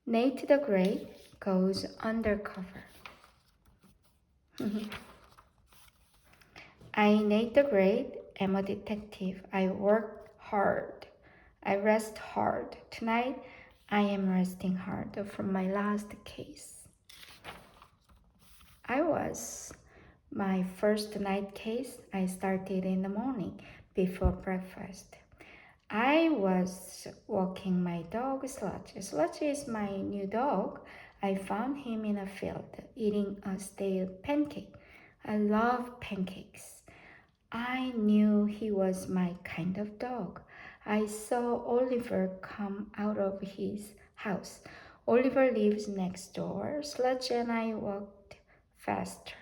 Nate the Great goes undercover. I, Nate the Great, am a detective. I work hard. I rest hard. Tonight, I am resting hard from my last case. My first night case, I started in the morning before breakfast. I was walking my dog Sludge. Sludge is my new dog. I found him in a field eating a stale pancake. I love pancakes. I knew he was my kind of dog. I saw Oliver come out of his house. Oliver lives next door. Sludge and I walked faster.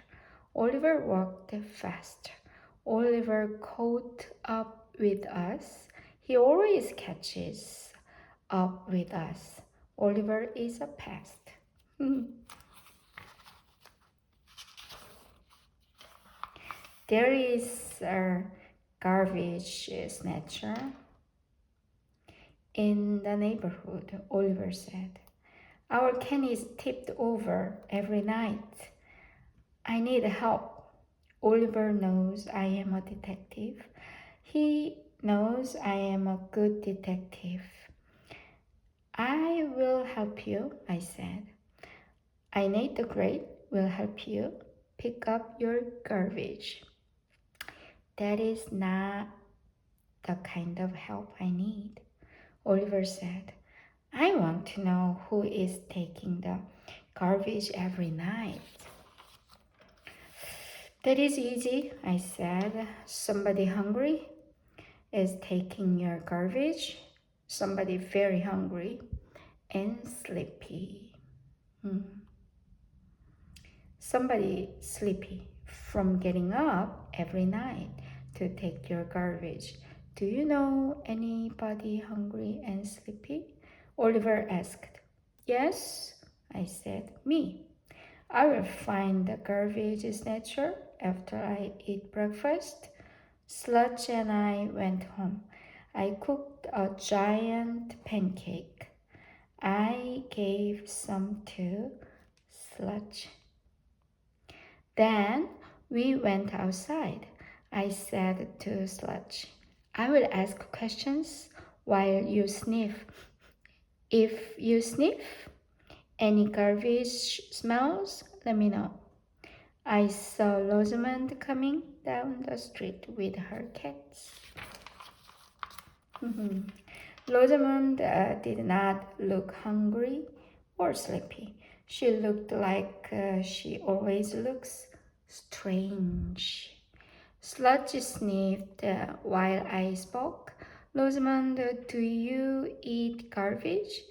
Oliver walked faster. Oliver caught up with us. He always catches up with us. Oliver is a pest. There is a garbage snatcher in the neighborhood, Oliver said. Our can is tipped over every night. I need help. Oliver knows I am a detective. He knows I am a good detective. I will help you, I said. I, Nate the Great, will help you pick up your garbage. That is not the kind of help I need, Oliver said. I want to know who is taking the garbage every night. That is easy, I said. Somebody hungry is taking your garbage. Somebody very hungry and sleepy. Somebody sleepy from getting up every night to take your garbage. Do you know anybody hungry and sleepy? Oliver asked. Yes, I said, me. I will find the garbage snatcher after I eat breakfast. Sludge and I went home. I cooked a giant pancake. I gave some to Sludge. Then we went outside. I said to Sludge, I will ask questions while you sniff. If you sniff any garbage smells, let me know. I saw Rosamond coming down the street with her cats. Rosamond did not look hungry or sleepy. She looked like she always looks, strange. Sludge sniffed while I spoke. Rosamond, do you eat garbage?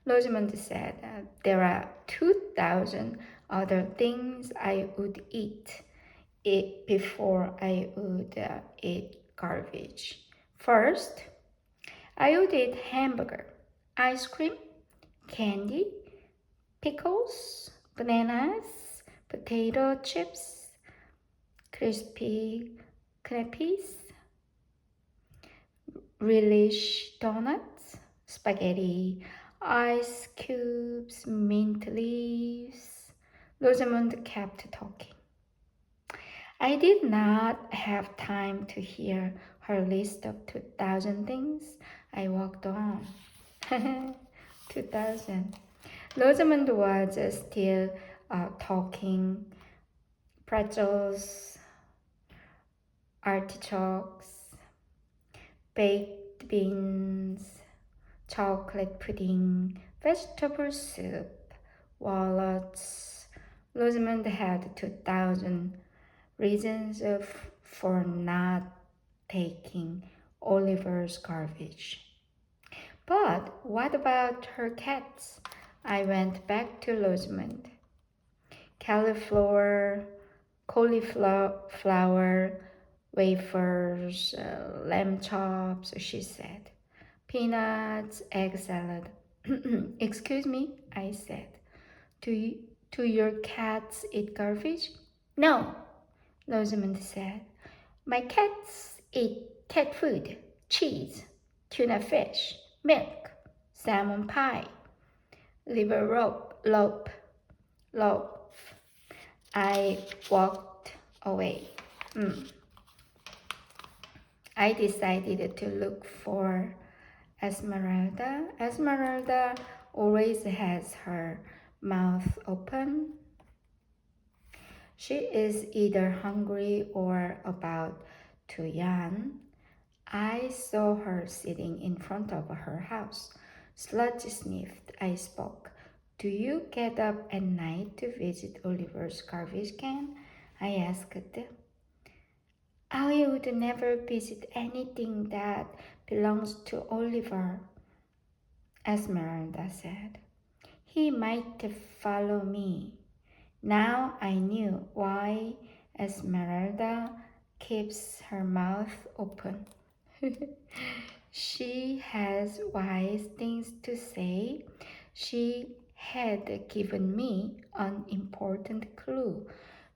Rosamond said, there are 2,000 other things I would eat before I would eat garbage. First, I would eat hamburger, ice cream, candy, pickles, bananas, potato chips, crispy crepes, relish donuts, spaghetti, ice cubes, mint leaves. Rosamond kept talking. I did not have time to hear her list of 2,000 things. I walked on. 2,000. Rosamond was still talking. Pretzels, artichokes, baked beans, chocolate pudding, vegetable soup, walnuts. Rosamond had 2,000 reasons for not taking Oliver's garbage. But what about her cats? I went back to Rosamond. Cauliflower, wafers, lamb chops, she said. Peanuts, egg salad. Excuse me, I said. Do your cats eat garbage? No, Rosamond said. My cats eat cat food, cheese, tuna fish, milk, salmon pie. Leave a loaf. I walked away. I decided to look for Esmeralda. Esmeralda always has her mouth open. She is either hungry or about to yawn. I saw her sitting in front of her house. Sludge sniffed. I spoke. Do you get up at night to visit Oliver's garbage can? I asked. I would never visit anything that belongs to Oliver, Esmeralda said. He might follow me. Now I knew why Esmeralda keeps her mouth open. She has wise things to say. She had given me an important clue.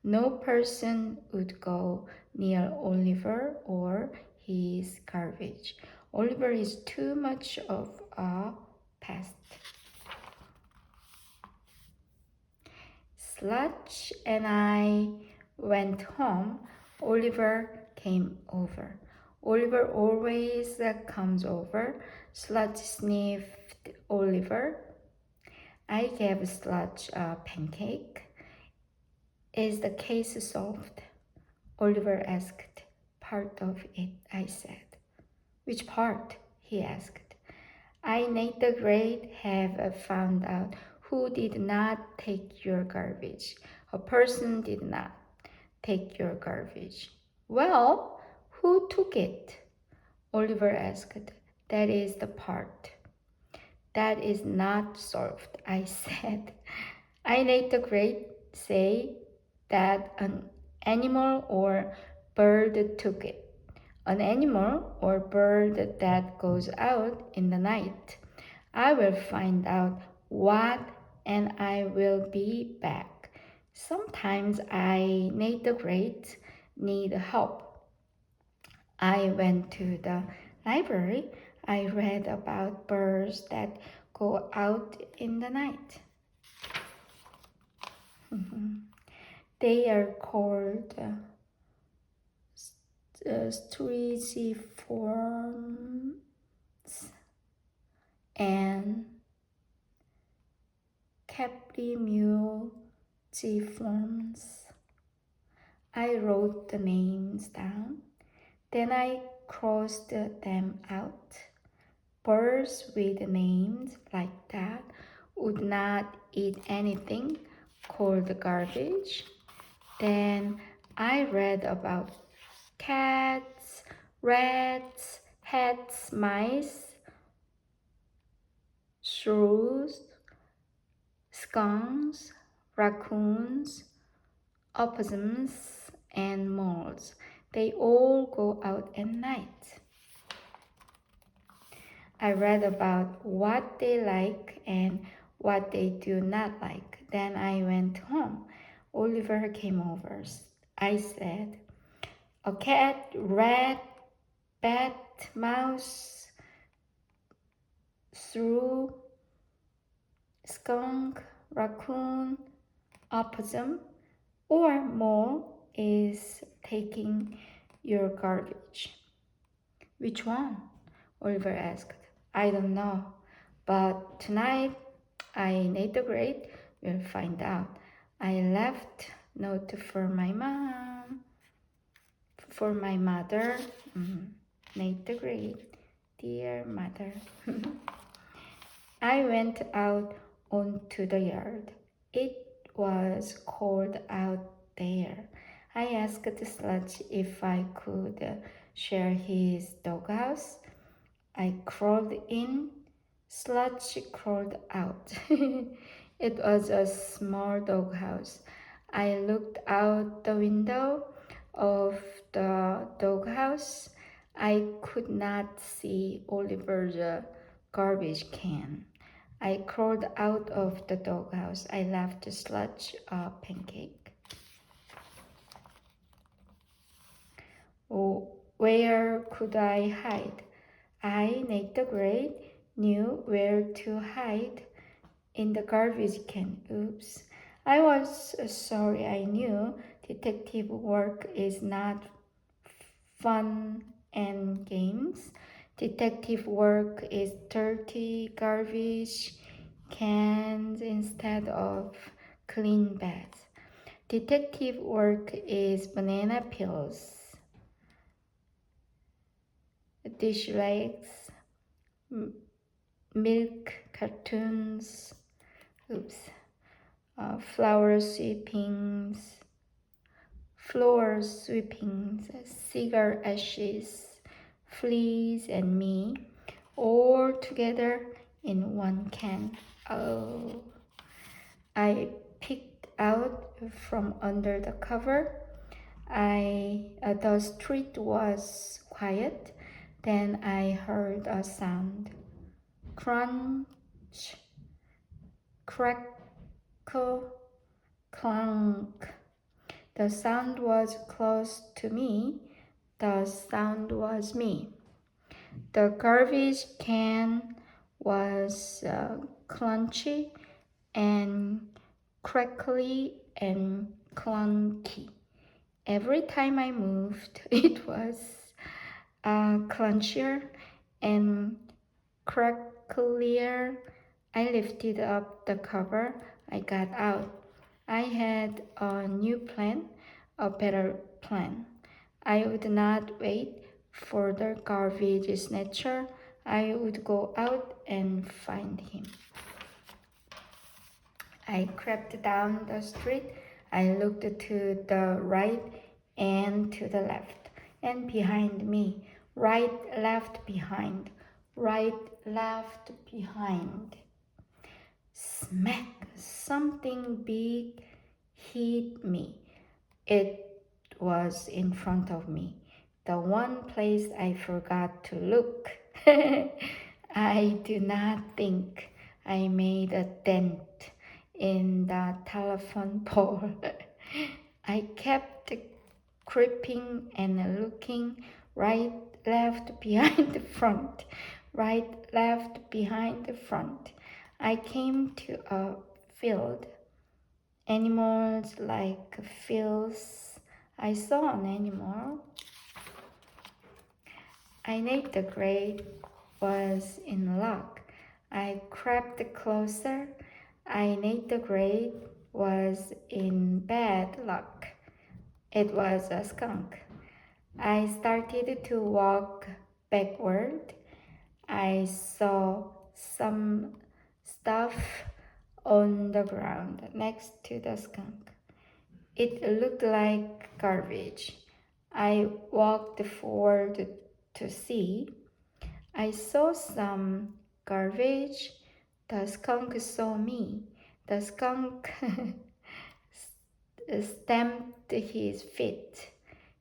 No person would go near Oliver or his garbage. Oliver is too much of a pest. Sludge and I went home. Oliver came over. Oliver always comes over. Sludge sniffed Oliver. I gave Sludge a pancake. Is the case solved? Oliver asked. Part of it, I said. Which part? He asked. I, Nate the Great, have found out who did not take your garbage. A person did not take your garbage. Well, who took it? Oliver asked. That is the part. That is not solved, I said. I, Nate the Great, say that an animal or bird took it. An animal or bird that goes out in the night. I will find out what and I will be back. Sometimes I, Nate the Great, need help. I went to the library. I read about birds that go out in the night. They are called striciforms and Caprimulgiforms. I wrote the names down. Then I crossed them out. Birds with names like that would not eat anything called garbage. Then I read about cats, rats, hats, mice, shrews, skunks, raccoons, opossums, and moles. They all go out at night. I read about what they like and what they do not like. Then I went home. Oliver came over. I said, a cat, rat, bat, mouse, shrew, skunk, raccoon, opossum, or mole is taking your garbage. Which one? Oliver asked. I don't know, but tonight I, Nate the Great, will find out. I left note for my mother, Nate the Great, dear mother. I went out onto the yard. It was cold out there. I asked Sludge if I could share his doghouse. I crawled in. Sludge crawled out. It was a small doghouse. I looked out the window of the doghouse. I could not see Oliver's garbage can. I crawled out of the doghouse. I left Sludge a pancake. Oh, where could I hide? I, Nate the Great, knew where to hide. in the garbage can. Oops. I was sorry. I knew detective work is not fun and games. Detective work is dirty garbage cans instead of clean beds. Detective work is banana peels, dish rags, milk cartons, oops, flower sweepings, floor sweepings, cigar ashes, fleas, and me, all together in one can. Oh, I picked out from under the cover. The street was quiet. Then I heard a sound. Crunch, crackle, clunk. The sound was close to me. The sound was me. The garbage can was crunchy and crackly and clunky. Every time I moved, it was crunchier and cracklier. I lifted up the cover. I got out. I had a new plan, a better plan. I would not wait for the garbage snatcher. I would go out and find him. I crept down the street. I looked to the right and to the left and behind me. Right, left, behind. Right, left, behind. Smack! Something big hit me. It was in front of me, the one place I forgot to look. I do not think I made a dent in the telephone pole. I kept creeping and looking right, left, behind the front, right, left, behind the front. I came to a field. Animals like fields. I saw an animal. I knew the grave was in luck. I crept closer. I knew the grave was in bad luck. It was a skunk. I started to walk backward. I saw some stuff on the ground next to the skunk. It looked like garbage. I walked forward to see. I saw some garbage. The skunk saw me. The skunk stamped his feet.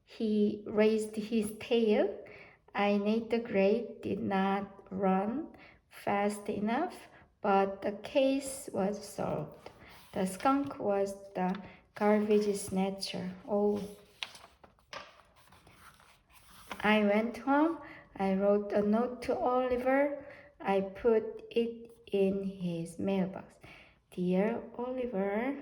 He raised his tail. I knew the grave did not run fast enough, but the case was solved. The skunk was the garbage snatcher. Oh. I went home. I wrote a note to Oliver. I put it in his mailbox. Dear Oliver,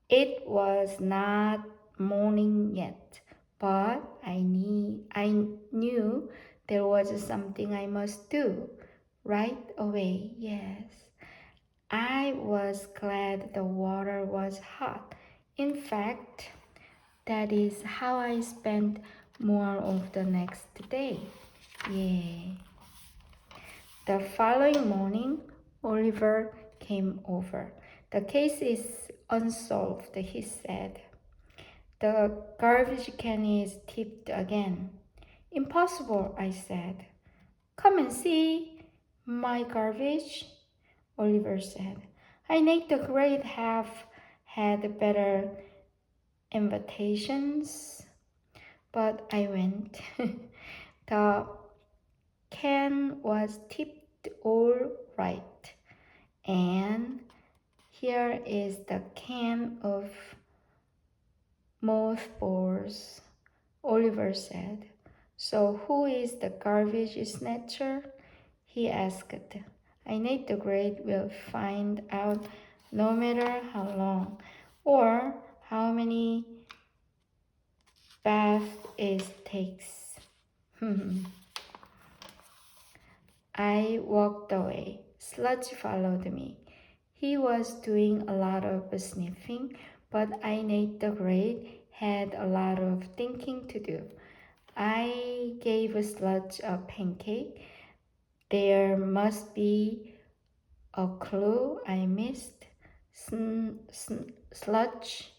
it was not morning yet, but I knew there was something I must do right away. Yes. I was glad the water was hot. In fact, that is how I spent more of the next day. Yay. The following morning, Oliver came over. The case is unsolved, he said. The garbage can is tipped again. Impossible, I said. Come and see my garbage, Oliver said. I think the grade have had better invitations, but I went. The can was tipped all right, and here is the can of mothballs, Oliver said. So who is the garbage snatcher? He asked. I need the grade will find out no matter how long or how many baths it takes. I walked away. Sludge followed me. He was doing a lot of sniffing, but I Nate the Great had a lot of thinking to do. I gave Sludge a pancake. There must be a clue I missed. Sludge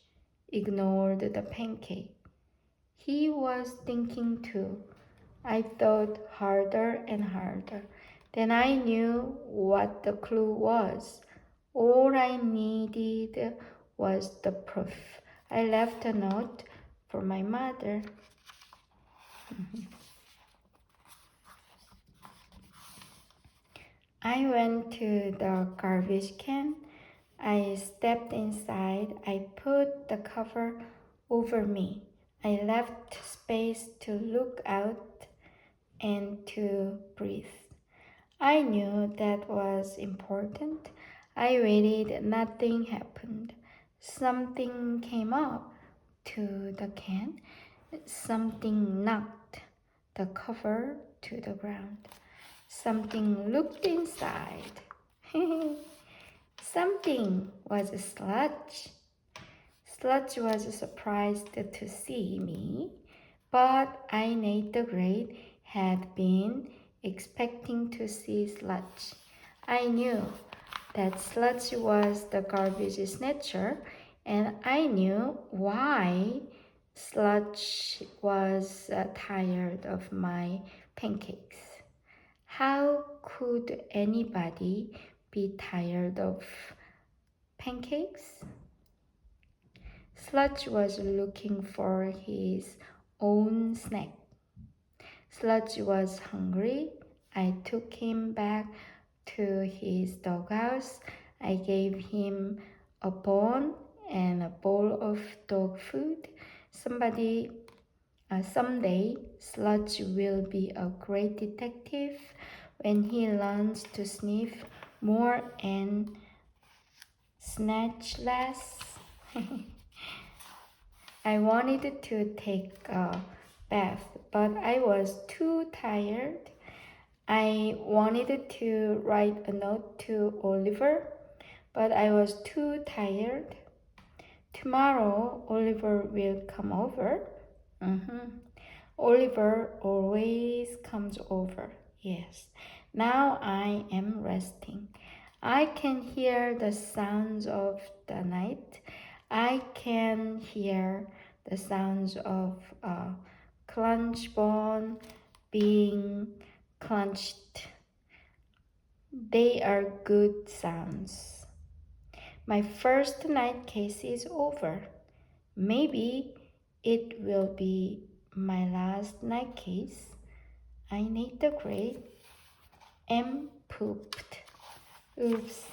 ignored the pancake. He was thinking too. I thought harder and harder. Then I knew what the clue was. All I needed was the proof. I left a note for my mother. I went to the garbage can. I stepped inside. I put the cover over me. I left space to look out and to breathe. I knew that was important. I waited. Nothing happened. Something came up to the can. Something knocked the cover to the ground. Something looked inside. Something was Sludge. Sludge was surprised to see me, but I Nate the Great had been expecting to see Sludge. I knew that Sludge was the garbage snatcher, and I knew why Sludge was tired of my pancakes. How could anybody be tired of pancakes? Sludge was looking for his own snack. Sludge was hungry. I took him back to his doghouse. I gave him a bone and a bowl of dog food. Someday, Sludge will be a great detective when he learns to sniff more and snatch less. I wanted to take a bath, but I was too tired. I wanted to write a note to Oliver, but I was too tired. Tomorrow, Oliver will come over. Oliver always comes over. Yes. Now I am resting. I can hear the sounds of the night. I can hear the sounds of a clench bone being clenched. They are good sounds. My first night case is over. Maybe it will be my last night case. I Nate the Great am pooped. Oops.